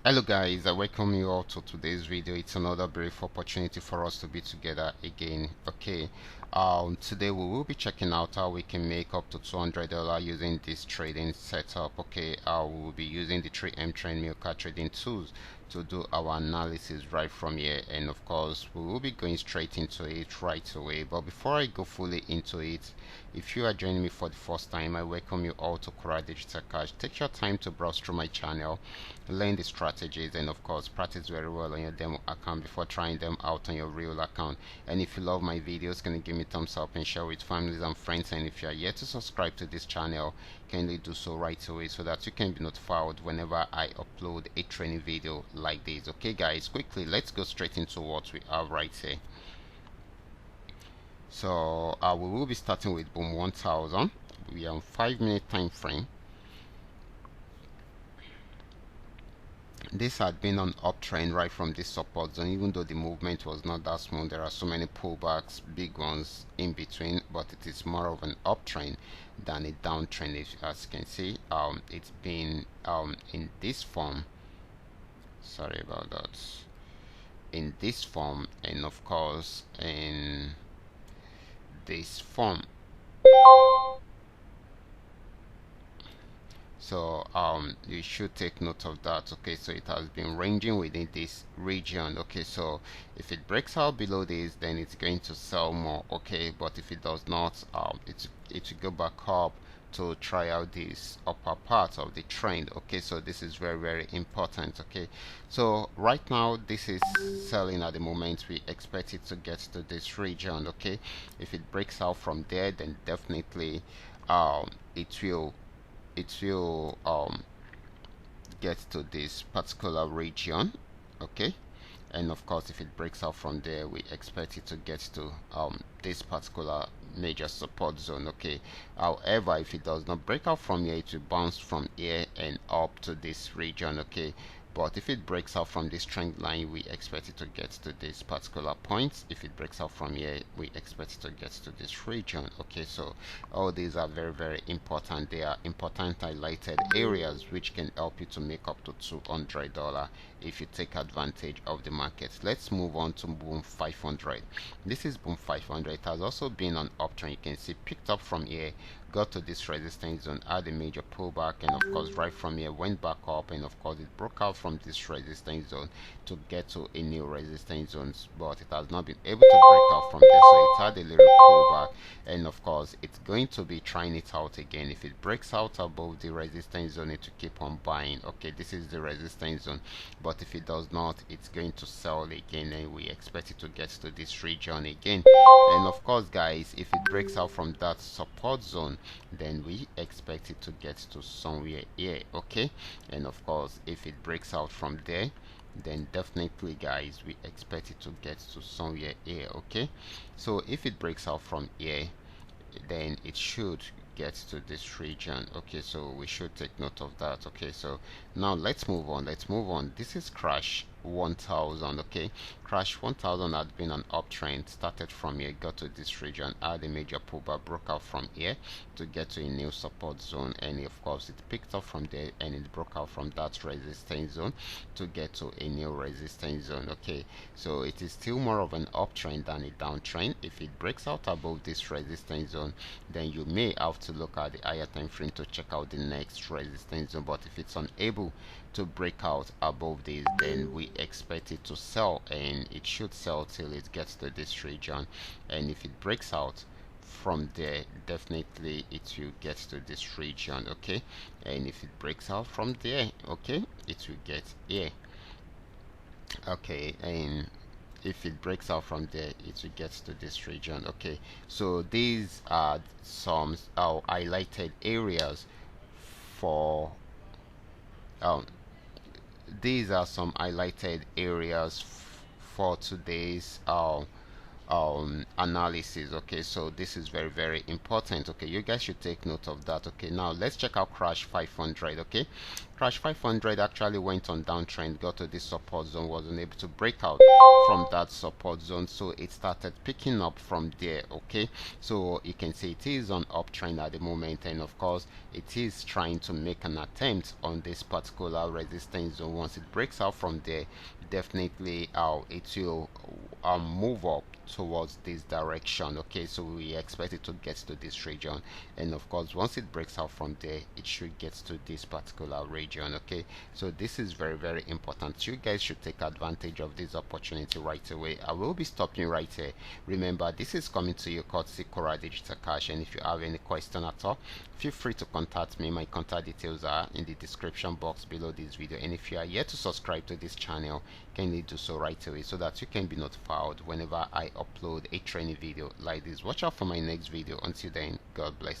Hello guys, I welcome you all to today's video. It's another brief opportunity for us to be together again. Okay, today we will be checking out how we can make up to $200 using this trading setup. Okay, we will be using the 3M trend Milka trading tools to do our analysis right from here, and of course we will be going straight into it right away. But before I go fully into it, if you are joining me for the first time, I welcome you all to Qora Digital Cash. Take your time to browse through my channel, learn the strategies, and of course practice very well on your demo account before trying them out on your real account. And if you love my videos, can you give me a thumbs up and share with families and friends? And if you are yet to subscribe to this channel, kindly do so right away so that you can be notified whenever I upload a training video like this. Okay guys, quickly let's go straight into what we have right here. So we will be starting with Boom 1000. We are on 5-minute time frame. This had been an uptrend right from this support zone. Even though the movement was not that smooth, there are so many pullbacks, big ones in between, but it is more of an uptrend than a downtrend. As you can see, it's been in this form. Sorry about that. In this form, and of course in this form. So you should take note of that. Okay, so it has been ranging within this region. Okay, so if it breaks out below this, then it's going to sell more. Okay, but if it does not, it will go back up to try out this upper part of the trend. Okay, so this is very important. Okay, so right now this is selling at the moment. We expect it to get to this region. Okay, if it breaks out from there, then definitely it will get to this particular region. Okay, and of course if it breaks out from there, we expect it to get to this particular major support zone. Okay, however, if it does not break out from here, it will bounce from here and up to this region. Okay, but if it breaks out from this trend line, we expect it to get to this particular point. If it breaks out from here, we expect it to get to this region. Okay, so all these are very important. They are important highlighted areas which can help you to make up to $200 if you take advantage of the market. Let's move on to Boom 500. This is Boom 500. It has also been an uptrend. You can see picked up from here, got to this resistance zone, had a major pullback, and of course right from here went back up, and of course it broke out from this resistance zone to get to a new resistance zone, but it has not been able to break out from there, so it had a little pullback, and of course it's going to be trying it out again. If it breaks out above the resistance zone, it will keep on buying. Okay, this is the resistance zone, but if it does not, it's going to sell again, and we expect it to get to this region again. And of course guys, if it breaks out from that support zone, then we expect it to get to somewhere here. Okay, and of course if it breaks out from there, then definitely guys, we expect it to get to somewhere here. Okay, so if it breaks out from here, then it should get to this region. Okay, so we should take note of that. Okay, so now let's move on. This is Crash 1000. Okay, Crash 1000 had been an uptrend, started from here, got to this region, had a major pullback, broke out from here to get to a new support zone, and of course it picked up from there and it broke out from that resistance zone to get to a new resistance zone. Okay, so it is still more of an uptrend than a downtrend. If it breaks out above this resistance zone, then you may have to look at the higher time frame to check out the next resistance zone. But if it's unable to break out above this, then we expect it to sell, and it should sell till it gets to this region. And if it breaks out from there, definitely it will get to this region. Okay, and if it breaks out from there, okay, it will get here. Okay, and if it breaks out from there, it will get to this region. Okay, so these are some highlighted areas for these are some highlighted areas for today's analysis. Okay, so this is very, very important. Okay, you guys should take note of that. Okay, now let's check out Crash 500. Okay, Crash 500 actually went on downtrend, got to this support zone, wasn't able to break out from that support zone, so it started picking up from there. Okay, so you can see it is on uptrend at the moment, and of course it is trying to make an attempt on this particular resistance zone. Once it breaks out from there, definitely it will move up towards this direction. Okay, so we expect it to get to this region, and of course once it breaks out from there, it should get to this particular region. Okay, so this is very, very important. You guys should take advantage of this opportunity right away. I will be stopping right here. Remember, this is coming to you courtesy Qora Digital Cash, and if you have any question at all, feel free to contact me. My contact details are in the description box below this video, and if you are yet to subscribe to this channel, kindly do so right away so that you can be notified whenever I upload a training video like this. Watch out for my next video. Until then, God bless you.